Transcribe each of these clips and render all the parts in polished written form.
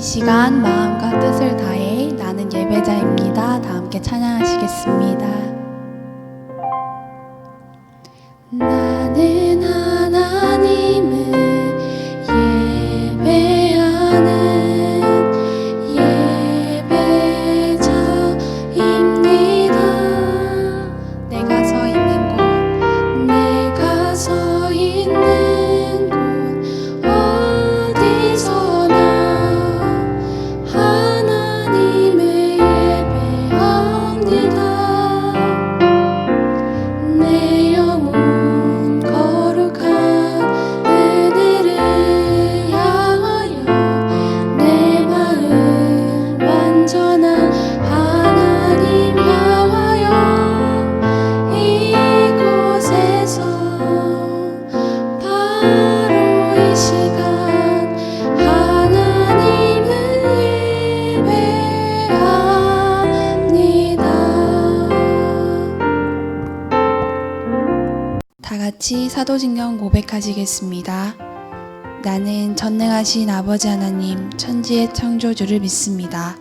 시간 마음과 뜻을 다해 나는 예배자입니다. 다 함께 찬양하시겠습니다. 나는 하나님을 예배하는 예배자입니다. 내가 서 있는 곳 어디서나 하나님을 예배합니다. 내 영혼 거룩한 은혜를 향하여 내 마음 완전한 하나님 향하여 이곳에서 바로 이 시간 하나님을 예배합니다. 다 같이 사도신경 고백하시겠습니다. 나는 전능하신 아버지 하나님 천지의 창조주를 믿습니다.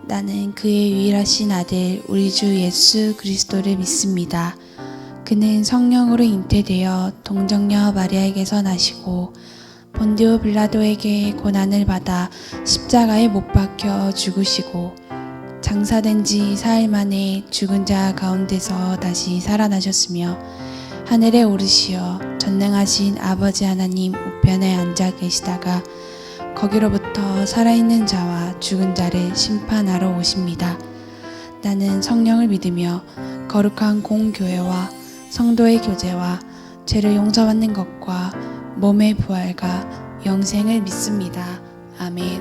나는 그의 유일하신 아들 우리 주 예수 그리스도를 믿습니다. 그는 성령으로 잉태되어 동정녀 마리아에게서 나시고 본디오 빌라도에게 고난을 받아 십자가에 못 박혀 죽으시고 장사된 지 사흘 만에 죽은 자 가운데서 다시 살아나셨으며 하늘에 오르시어 전능하신 아버지 하나님 우편에 앉아 계시다가 거기로부터 살아있는 자와 죽은 자를 심판하러 오십니다. 나는 성령을 믿으며 거룩한 공교회와 성도의 교제와 죄를 용서받는 것과 몸의 부활과 영생을 믿습니다. 아멘.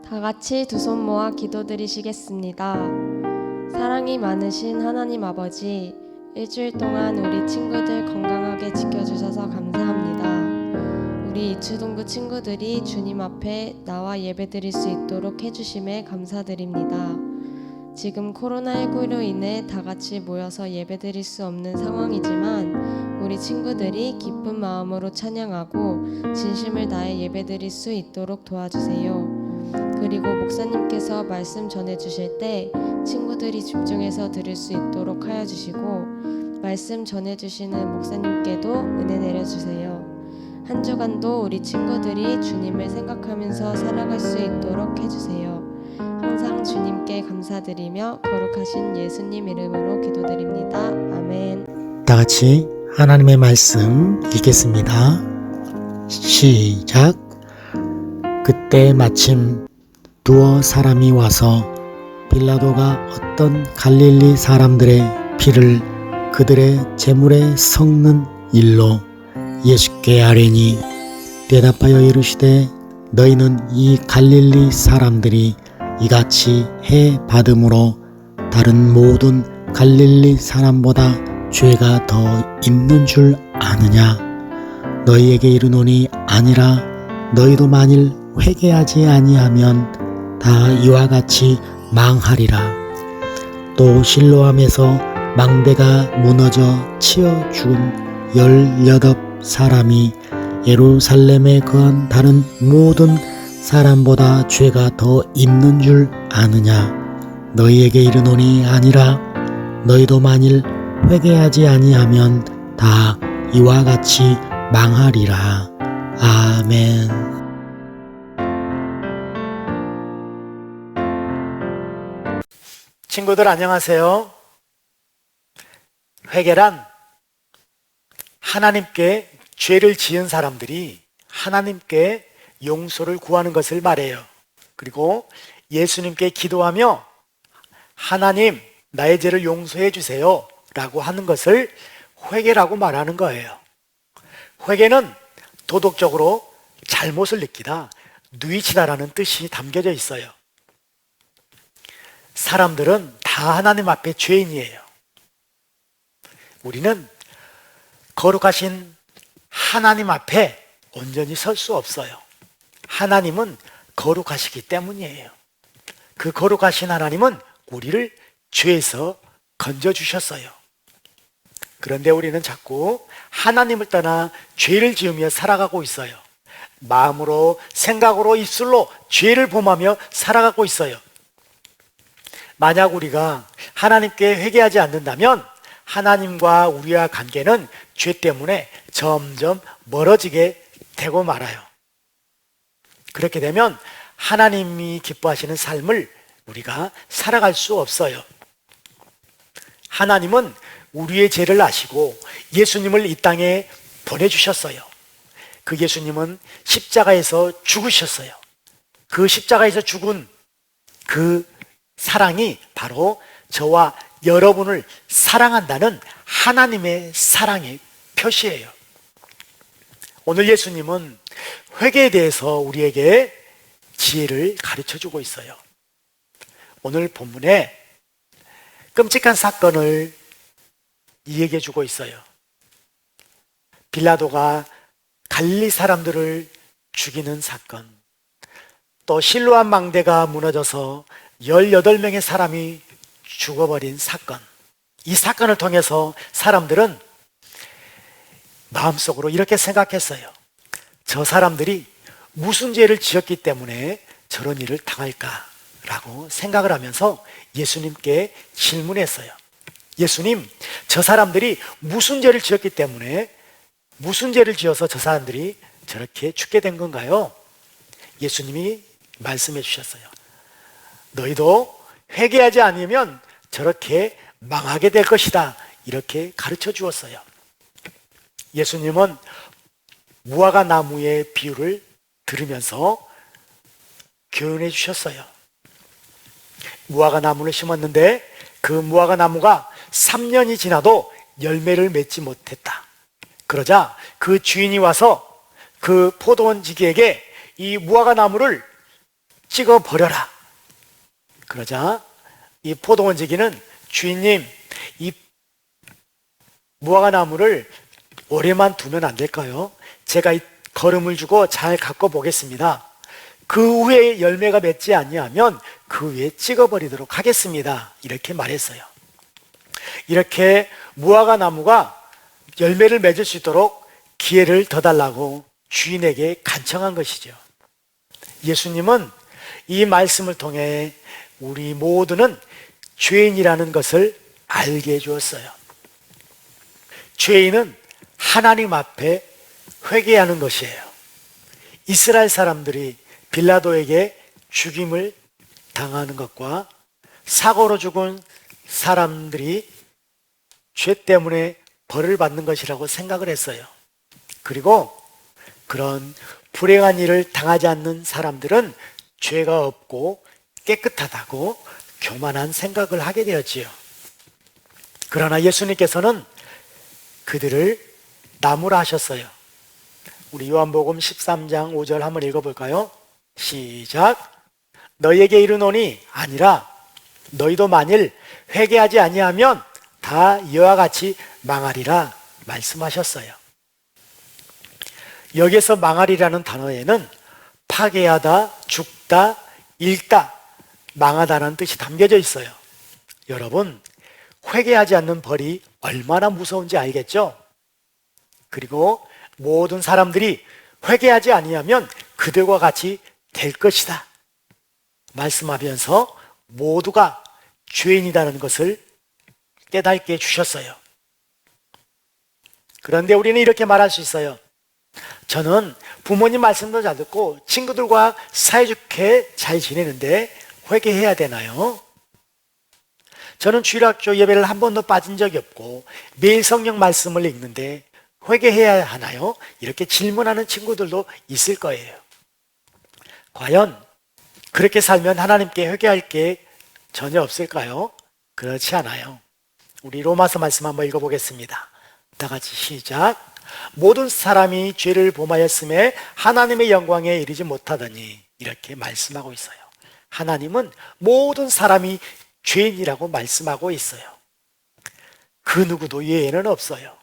다 같이 두 손 모아 기도드리시겠습니다. 사랑이 많으신 하나님 아버지, 일주일 동안 우리 친구들 건강하게 지켜주셔서 감사합니다. 우리 이추동구 친구들이 주님 앞에 나와 예배드릴 수 있도록 해주심에 감사드립니다. 지금 코로나19로 인해 다 같이 모여서 예배드릴 수 없는 상황이지만 우리 친구들이 기쁜 마음으로 찬양하고 진심을 다해 예배드릴 수 있도록 도와주세요. 그리고 목사님께서 말씀 전해주실 때 친구들이 집중해서 들을 수 있도록 하여 주시고 말씀 전해주시는 목사님께도 은혜 내려주세요. 한 주간도 우리 친구들이 주님을 생각하면서 살아갈 수 있도록 해주세요. 항상 주님께 감사드리며 거룩하신 예수님 이름으로 기도드립니다. 아멘. 다 같이 하나님의 말씀 읽겠습니다. 시작. 그때 마침 두어 사람이 와서 빌라도가 어떤 갈릴리 사람들의 피를 그들의 제물에 섞는 일로 예수께 아뢰니 대답하여 이르시되 너희는 이 갈릴리 사람들이 이같이 해 받음으로 다른 모든 갈릴리 사람보다 죄가 더 있는 줄 아느냐? 너희에게 이르노니 아니라 너희도 만일 회개하지 아니하면 다 이와 같이 망하리라. 또 실로암에서 망대가 무너져 치어 죽은 18사람이 예루살렘에 거한 다른 모든 사람보다 죄가 더 있는 줄 아느냐? 너희에게 이르노니 아니라 너희도 만일 회개하지 아니하면 다 이와 같이 망하리라. 아멘. 친구들 안녕하세요. 회개란 하나님께 죄를 지은 사람들이 하나님께 용서를 구하는 것을 말해요. 그리고 예수님께 기도하며 하나님 나의 죄를 용서해 주세요 라고 하는 것을 회개라고 말하는 거예요. 회개는 도덕적으로 잘못을 느끼다, 누이치다라는 뜻이 담겨져 있어요. 사람들은 다 하나님 앞에 죄인이에요. 우리는 거룩하신 하나님 앞에 온전히 설 수 없어요. 하나님은 거룩하시기 때문이에요. 그 거룩하신 하나님은 우리를 죄에서 건져주셨어요. 그런데 우리는 자꾸 하나님을 떠나 죄를 지으며 살아가고 있어요. 마음으로, 생각으로, 입술로 죄를 범하며 살아가고 있어요. 만약 우리가 하나님께 회개하지 않는다면 하나님과 우리와 관계는 죄 때문에 점점 멀어지게 되고 말아요. 그렇게 되면 하나님이 기뻐하시는 삶을 우리가 살아갈 수 없어요. 하나님은 우리의 죄를 아시고 예수님을 이 땅에 보내주셨어요. 그 예수님은 십자가에서 죽으셨어요. 그 십자가에서 죽은 그 사랑이 바로 저와 여러분을 사랑한다는 하나님의 사랑의 표시예요. 오늘 예수님은 회개에 대해서 우리에게 지혜를 가르쳐 주고 있어요. 오늘 본문에 끔찍한 사건을 이야기해 주고 있어요. 빌라도가 갈릴리 사람들을 죽이는 사건, 또 실로암 망대가 무너져서 18명의 사람이 죽어버린 사건. 이 사건을 통해서 사람들은 마음속으로 이렇게 생각했어요. 저 사람들이 무슨 죄를 지었기 때문에 저런 일을 당할까라고 생각을 하면서 예수님께 질문했어요. 예수님, 저 사람들이 무슨 죄를 지었기 때문에, 무슨 죄를 지어서 저 사람들이 저렇게 죽게 된 건가요? 예수님이 말씀해 주셨어요. 너희도 회개하지 않으면 저렇게 망하게 될 것이다. 이렇게 가르쳐 주었어요. 예수님은 무화과 나무의 비유를 들으면서 교훈해 주셨어요. 무화과 나무를 심었는데 그 무화과 나무가 3년이 지나도 열매를 맺지 못했다. 그러자 그 주인이 와서 그 포도원지기에게 이 무화과 나무를 찍어 버려라. 그러자 이 포도원지기는 주인님, 이 무화과 나무를 오래만 두면 안 될까요? 제가 이 거름을 주고 잘 갖고 보겠습니다. 그 후에 열매가 맺지 아니하면 그 위에 찍어버리도록 하겠습니다. 이렇게 말했어요. 이렇게 무화과 나무가 열매를 맺을 수 있도록 기회를 더 달라고 주인에게 간청한 것이죠. 예수님은 이 말씀을 통해 우리 모두는 죄인이라는 것을 알게 해주었어요. 죄인은 하나님 앞에 회개하는 것이에요. 이스라엘 사람들이 빌라도에게 죽임을 당하는 것과 사고로 죽은 사람들이 죄 때문에 벌을 받는 것이라고 생각을 했어요. 그리고 그런 불행한 일을 당하지 않는 사람들은 죄가 없고 깨끗하다고 교만한 생각을 하게 되었지요. 그러나 예수님께서는 그들을 나무라 하셨어요. 우리 요한복음 13장 5절 한번 읽어볼까요? 시작. 너희에게 이르노니 아니라 너희도 만일 회개하지 아니하면 다 이와 같이 망하리라 말씀하셨어요. 여기서 망하리라는 단어에는 파괴하다, 죽다, 잃다, 망하다는 뜻이 담겨져 있어요. 여러분, 회개하지 않는 벌이 얼마나 무서운지 알겠죠? 그리고 모든 사람들이 회개하지 아니하면 그들과 같이 될 것이다 말씀하면서 모두가 죄인이라는 것을 깨닫게 해주셨어요. 그런데 우리는 이렇게 말할 수 있어요. 저는 부모님 말씀도 잘 듣고 친구들과 사이좋게 잘 지내는데 회개해야 되나요? 저는 주일학교 예배를 한 번도 빠진 적이 없고 매일 성경 말씀을 읽는데 회개해야 하나요? 이렇게 질문하는 친구들도 있을 거예요. 과연 그렇게 살면 하나님께 회개할 게 전혀 없을까요? 그렇지 않아요. 우리 로마서 말씀 한번 읽어보겠습니다. 다 같이 시작. 모든 사람이 죄를 범하였음에 하나님의 영광에 이르지 못하더니 이렇게 말씀하고 있어요. 하나님은 모든 사람이 죄인이라고 말씀하고 있어요. 그 누구도 예외는 없어요.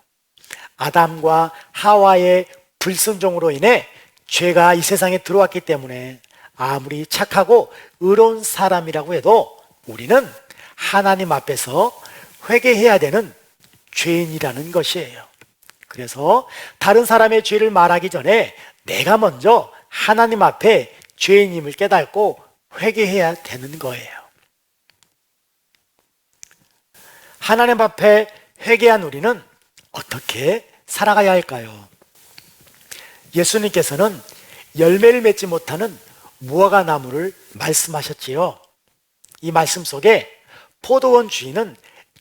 아담과 하와의 불순종으로 인해 죄가 이 세상에 들어왔기 때문에 아무리 착하고 의로운 사람이라고 해도 우리는 하나님 앞에서 회개해야 되는 죄인이라는 것이에요. 그래서 다른 사람의 죄를 말하기 전에 내가 먼저 하나님 앞에 죄인임을 깨닫고 회개해야 되는 거예요. 하나님 앞에 회개한 우리는 어떻게 살아가야 할까요? 예수님께서는 열매를 맺지 못하는 무화과 나무를 말씀하셨지요. 이 말씀 속에 포도원 주인은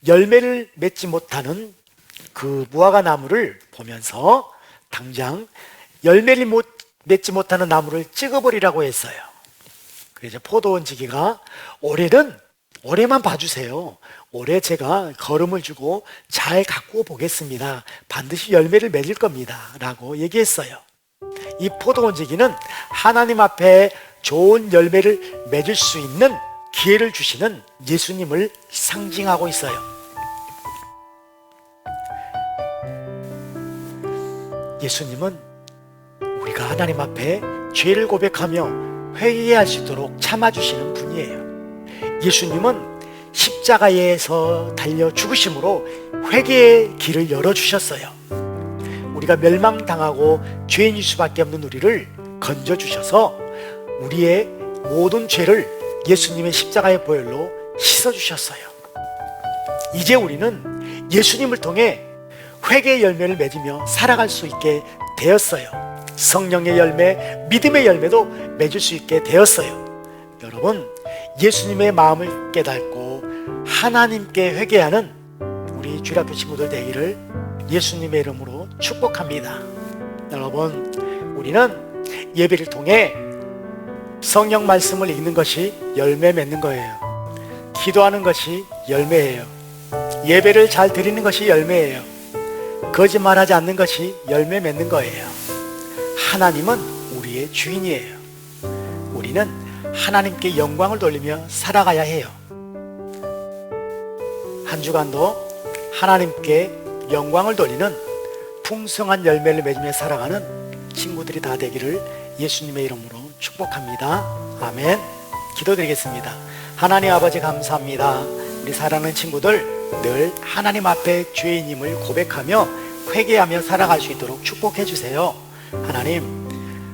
열매를 맺지 못하는 그 무화과 나무를 보면서 당장 열매를 맺지 못하는 나무를 찍어버리라고 했어요. 그래서 포도원 지기가 올해만 봐주세요. 올해 제가 걸음을 주고 잘 가꾸어 보겠습니다. 반드시 열매를 맺을 겁니다. 라고 얘기했어요. 이 포도원 지기는 하나님 앞에 좋은 열매를 맺을 수 있는 기회를 주시는 예수님을 상징하고 있어요. 예수님은 우리가 하나님 앞에 죄를 고백하며 회개할 수 있도록 참아주시는 분이에요. 예수님은 십자가에서 달려 죽으심으로 회개의 길을 열어주셨어요. 우리가 멸망당하고 죄인일 수밖에 없는 우리를 건져주셔서 우리의 모든 죄를 예수님의 십자가의 보혈로 씻어주셨어요. 이제 우리는 예수님을 통해 회개의 열매를 맺으며 살아갈 수 있게 되었어요. 성령의 열매, 믿음의 열매도 맺을 수 있게 되었어요. 여러분, 예수님의 마음을 깨닫고 하나님께 회개하는 우리 주일학교 친구들 되기를 예수님의 이름으로 축복합니다. 여러분, 우리는 예배를 통해 성령 말씀을 읽는 것이 열매 맺는 거예요. 기도하는 것이 열매예요. 예배를 잘 드리는 것이 열매예요. 거짓말하지 않는 것이 열매 맺는 거예요. 하나님은 우리의 주인이에요. 우리는 하나님께 영광을 돌리며 살아가야 해요. 한 주간도 하나님께 영광을 돌리는 풍성한 열매를 맺으며 살아가는 친구들이 다 되기를 예수님의 이름으로 축복합니다. 아멘. 기도드리겠습니다. 하나님 아버지 감사합니다. 우리 사랑하는 친구들 늘 하나님 앞에 죄인임을 고백하며 회개하며 살아갈 수 있도록 축복해 주세요.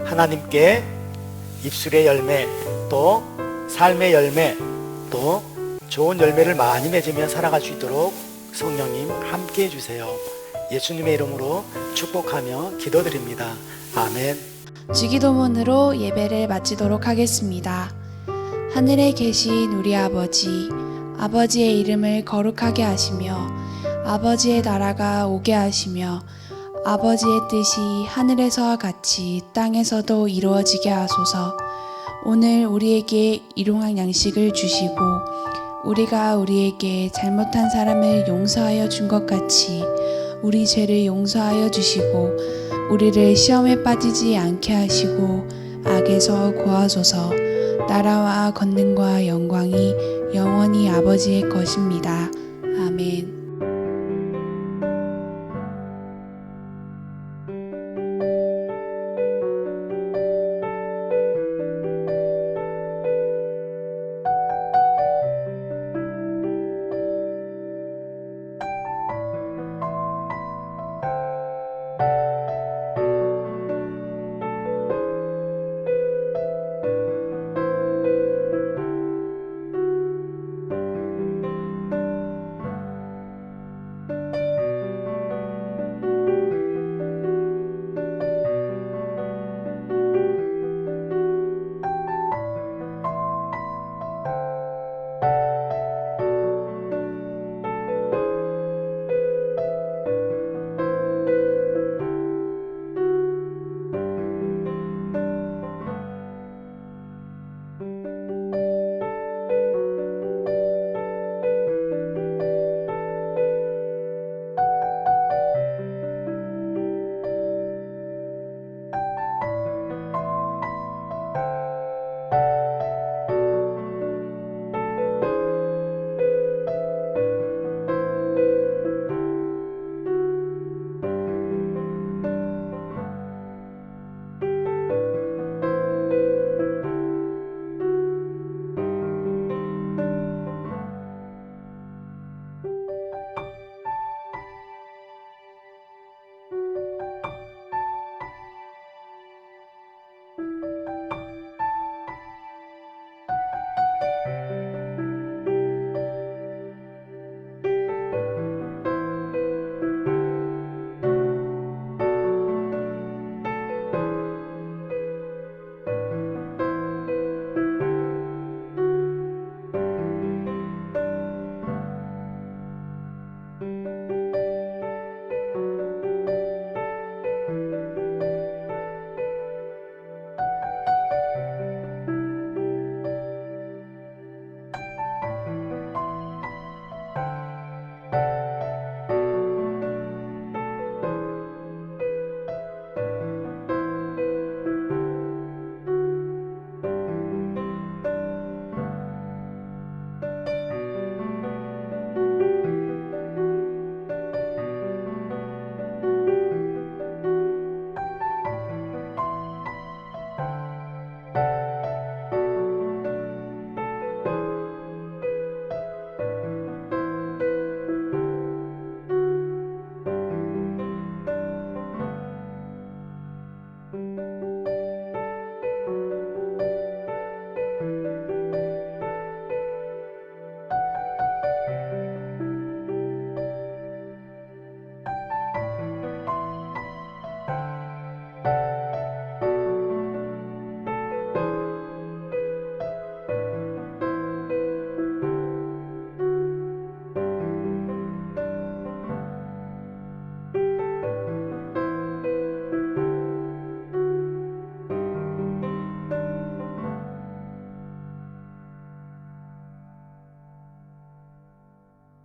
하나님께 입술의 열매, 또 삶의 열매, 또 좋은 열매를 많이 맺으며 살아갈 수 있도록 성령님 함께 해주세요. 예수님의 이름으로 축복하며 기도드립니다. 아멘. 주기도문으로 예배를 마치도록 하겠습니다. 하늘에 계신 우리 아버지, 아버지의 이름을 거룩하게 하시며 아버지의 나라가 오게 하시며 아버지의 뜻이 하늘에서와 같이 땅에서도 이루어지게 하소서. 오늘 우리에게 일용할 양식을 주시고 우리가 우리에게 잘못한 사람을 용서하여 준 것 같이 우리 죄를 용서하여 주시고 우리를 시험에 빠지지 않게 하시고 악에서 구하소서. 나라와 권능과 영광이 영원히 아버지의 것입니다. 아멘.